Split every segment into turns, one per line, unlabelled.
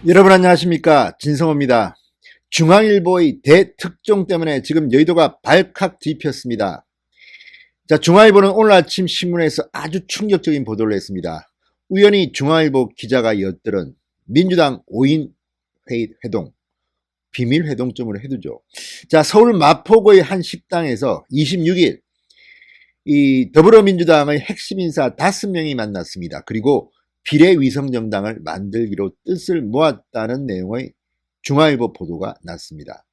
여러분 안녕하십니까, 진성호입니다. 중앙일보의 대특종 때문에 지금 여의도가 발칵 뒤폈습니다. 자, 중앙일보는 오늘 아침 신문에서 아주 충격적인 보도를 했습니다. 우연히 중앙일보 기자가 엿들은 민주당 5인 회동, 비밀 회동점으로 해두죠. 자, 서울 마포구의 한 식당에서 26일 이 더불어민주당의 핵심 인사 5명이 만났습니다. 그리고 비례위성정당을 만들기로 뜻을 모았다는 내용의 중앙일보 보도가 났습니다.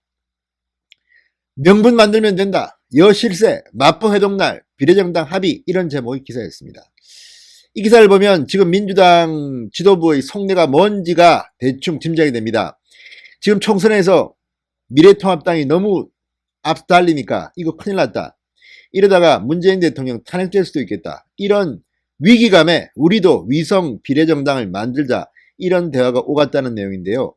명분 만들면 된다. 여실세, 마포회동날, 비례정당 합의, 이런 제목의 기사였습니다. 이 기사를 보면 지금 민주당 지도부의 속내가 뭔지가 대충 짐작이 됩니다. 지금 총선에서 미래통합당이 너무 앞달리니까 이거 큰일 났다. 이러다가 문재인 대통령 탄핵될 수도 있겠다. 이런 위기감에 우리도 위성 비례정당을 만들자, 이런 대화가 오갔다는 내용인데요.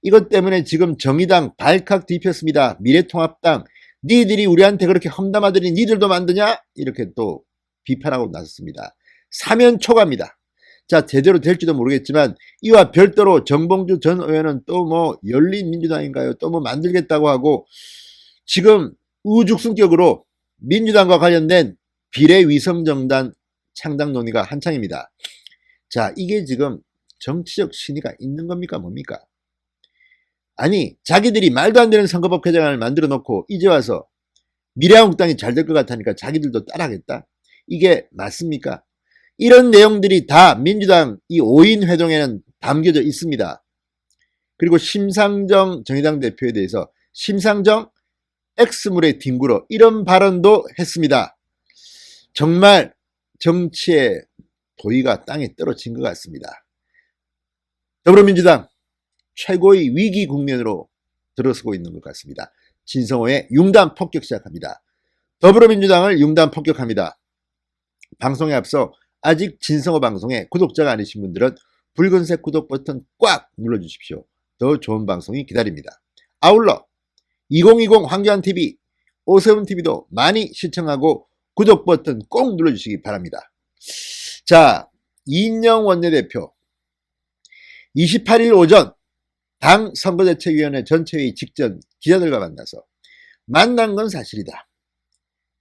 이것 때문에 지금 정의당 발칵 뒤폈습니다. 미래통합당, 니들이 우리한테 그렇게 험담하더니 니들도 만드냐? 이렇게 또 비판하고 나섰습니다. 사면 초과입니다. 자, 제대로 될지도 모르겠지만 이와 별도로 정봉주 전 의원은 또 뭐 열린민주당인가요? 또 뭐 만들겠다고 하고 지금 우죽순격으로 민주당과 관련된 비례위성정당 창당 논의가 한창입니다. 자, 이게 지금 정치적 신의가 있는 겁니까 뭡니까? 아니, 자기들이 말도 안 되는 선거법 개정안을 만들어 놓고 이제 와서 미래한국당이 잘 될 것 같으니까 자기들도 따라하겠다? 이게 맞습니까? 이런 내용들이 다 민주당 이 5인 회동에는 담겨져 있습니다. 그리고 심상정 정의당 대표에 대해서 심상정 X물에 뒹굴어, 이런 발언도 했습니다. 정말 정치의 도의가 땅에 떨어진 것 같습니다. 더불어민주당 최고의 위기 국면으로 들어서고 있는 것 같습니다. 진성호의 융단 폭격 시작합니다. 더불어민주당을 융단 폭격합니다. 방송에 앞서 아직 진성호 방송에 구독자가 아니신 분들은 붉은색 구독 버튼 꽉 눌러주십시오. 더 좋은 방송이 기다립니다. 아울러 2020 황교안TV, 오세훈TV도 많이 시청하고 구독 버튼 꼭 눌러주시기 바랍니다. 자, 이인영 원내대표 28일 오전 당 선거대책위원회 전체회의 직전 기자들과 만나서 만난 건 사실이다.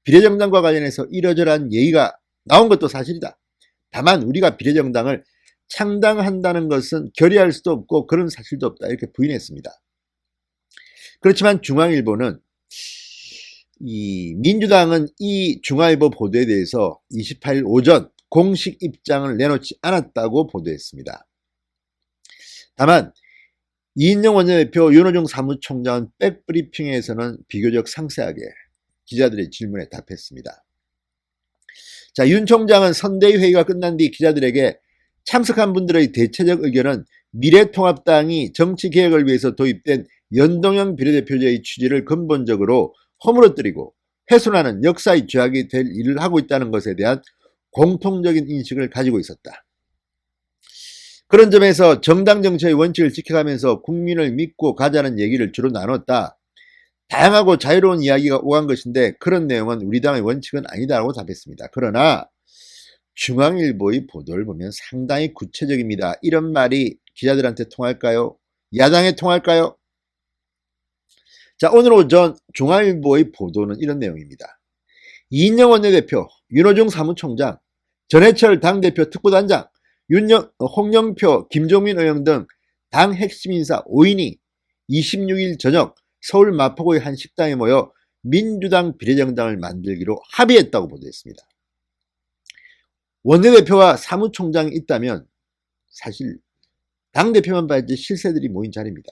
비례정당과 관련해서 이러저러한 얘기가 나온 것도 사실이다. 다만 우리가 비례정당을 창당한다는 것은 결의할 수도 없고 그런 사실도 없다, 이렇게 부인했습니다. 그렇지만 중앙일보는 이 민주당은 이 중앙일보 보도에 대해서 28일 오전 공식 입장을 내놓지 않았다고 보도했습니다. 다만 이인영 원내대표, 윤호중 사무총장은 백브리핑에서는 비교적 상세하게 기자들의 질문에 답했습니다. 자, 윤 총장은 선대위 회의가 끝난 뒤 기자들에게 참석한 분들의 대체적 의견은 미래통합당이 정치개혁을 위해서 도입된 연동형 비례대표제의 취지를 근본적으로 허물어뜨리고 훼손하는 역사의 죄악이 될 일을 하고 있다는 것에 대한 공통적인 인식을 가지고 있었다. 그런 점에서 정당 정치의 원칙을 지켜가면서 국민을 믿고 가자는 얘기를 주로 나눴다. 다양하고 자유로운 이야기가 오간 것인데 그런 내용은 우리 당의 원칙은 아니다라고 답했습니다. 그러나 중앙일보의 보도를 보면 상당히 구체적입니다. 이런 말이 기자들한테 통할까요? 야당에 통할까요? 자, 오늘 오전 중앙일보의 보도는 이런 내용입니다. 이인영 원내대표, 윤호중 사무총장, 전해철 당대표 특보단장, 홍영표, 김종민 의원 등 당 핵심 인사 5인이 26일 저녁 서울 마포구의 한 식당에 모여 민주당 비례정당을 만들기로 합의했다고 보도했습니다. 원내대표와 사무총장이 있다면 사실 당대표만 봐야지 실세들이 모인 자리입니다.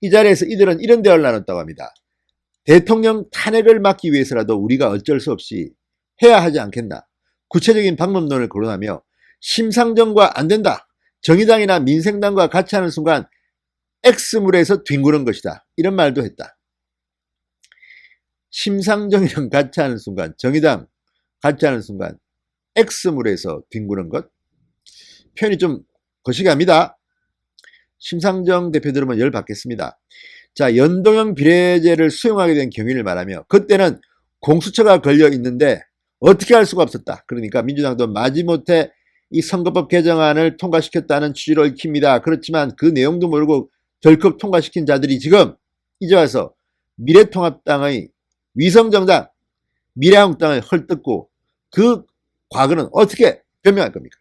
이 자리에서 이들은 이런 대화를 나눴다고 합니다. 대통령 탄핵을 막기 위해서라도 우리가 어쩔 수 없이 해야 하지 않겠나. 구체적인 방법론을 거론하며 심상정과 안 된다. 정의당이나 민생당과 같이 하는 순간 X물에서 뒹구는 것이다. 이런 말도 했다. 심상정이랑 같이 하는 순간, 정의당 같이 하는 순간 X물에서 뒹구는 것? 표현이 좀 거시기합니다. 심상정 대표 들으면 열받겠습니다. 자, 연동형 비례제를 수용하게 된 경위를 말하며 그때는 공수처가 걸려 있는데 어떻게 할 수가 없었다. 그러니까 민주당도 마지못해 이 선거법 개정안을 통과시켰다는 취지로 읽힙니다. 그렇지만 그 내용도 모르고 덜컥 통과시킨 자들이 지금 이제 와서 미래통합당의 위성정당 미래한국당을 헐뜯고 그 과거는 어떻게 변명할 겁니까?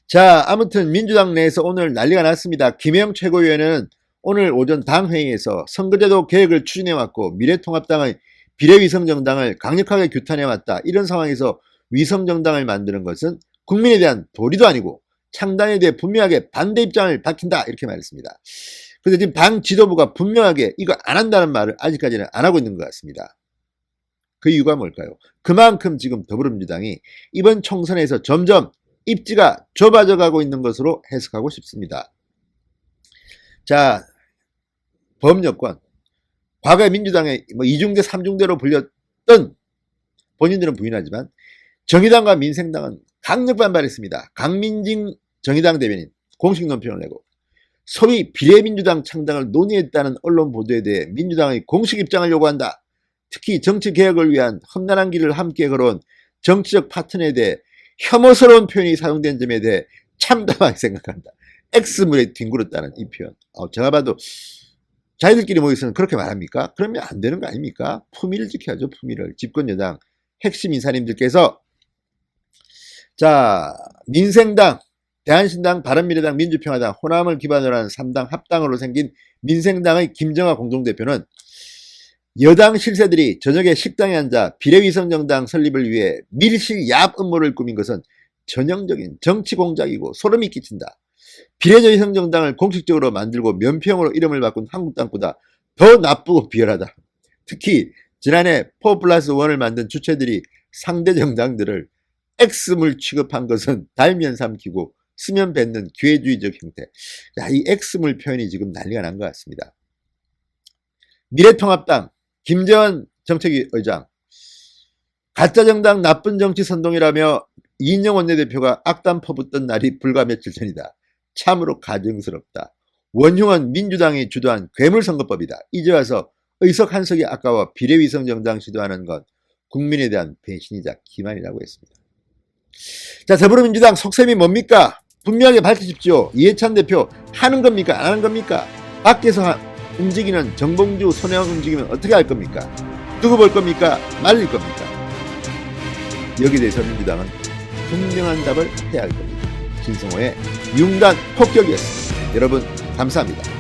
자, 아무튼 민주당 내에서 오늘 난리가 났습니다. 김혜영 최고위원은 오늘 오전 당회의에서 선거제도 개혁을 추진해왔고 미래통합당의 비례위성정당을 강력하게 규탄해왔다. 이런 상황에서 위성정당을 만드는 것은 국민에 대한 도리도 아니고 창당에 대해 분명하게 반대 입장을 밝힌다. 이렇게 말했습니다. 그런데 지금 당 지도부가 분명하게 이거 안 한다는 말을 아직까지는 안 하고 있는 것 같습니다. 그 이유가 뭘까요? 그만큼 지금 더불어민주당이 이번 총선에서 점점 입지가 좁아져 가고 있는 것으로 해석하고 싶습니다. 자, 범여권. 과거에 민주당의 이중대, 삼중대로 불렸던 본인들은 부인하지만 정의당과 민생당은 강력 반발했습니다. 강민진 정의당 대변인 공식 논평을 내고 소위 비례민주당 창당을 논의했다는 언론 보도에 대해 민주당의 공식 입장을 요구한다. 특히 정치개혁을 위한 험난한 길을 함께 걸어온 정치적 파트너에 대해 혐오스러운 표현이 사용된 점에 대해 참담하게 생각한다. X물에 뒹굴었다는 이 표현. 제가 봐도 자기들끼리 모여서는 그렇게 말합니까? 그러면 안 되는 거 아닙니까? 품위를 지켜야죠. 품위를. 집권여당 핵심 인사님들께서 자, 민생당, 대한신당, 바른미래당, 민주평화당, 호남을 기반으로 하는 3당 합당으로 생긴 민생당의 김정아 공동대표는 여당 실세들이 저녁에 식당에 앉아 비례위성정당 설립을 위해 밀실 야합 음모를 꾸민 것은 전형적인 정치 공작이고 소름이 끼친다. 비례위성정당을 공식적으로 만들고 면평으로 이름을 바꾼 한국당보다 더 나쁘고 비열하다. 특히 지난해 4+1을 만든 주체들이 상대 정당들을 X물 취급한 것은 달면 삼키고 쓰면 뱉는 기회주의적 형태. 자, 이 X물 표현이 지금 난리가 난 것 같습니다. 미래통합당 김재원 정책위의장 가짜정당 나쁜 정치 선동이라며 이인영 원내대표가 악담 퍼붓던 날이 불과 며칠 전이다. 참으로 가증스럽다. 원흉은 민주당이 주도한 괴물선거법이다. 이제 와서 의석 한 석이 아까워 비례위성정당 시도하는 건 국민에 대한 배신이자 기만이라고 했습니다. 자, 더불어민주당 속셈이 뭡니까? 분명하게 밝히십시오. 이해찬 대표 하는 겁니까? 안 하는 겁니까? 밖에서 움직이는 정봉주, 손혜원 움직이면 어떻게 할 겁니까? 누구 볼 겁니까? 말릴 겁니까? 여기에 대해서 민주당은 분명한 답을 해야 할 겁니다. 김성호의 융단 폭격이었습니다. 여러분 감사합니다.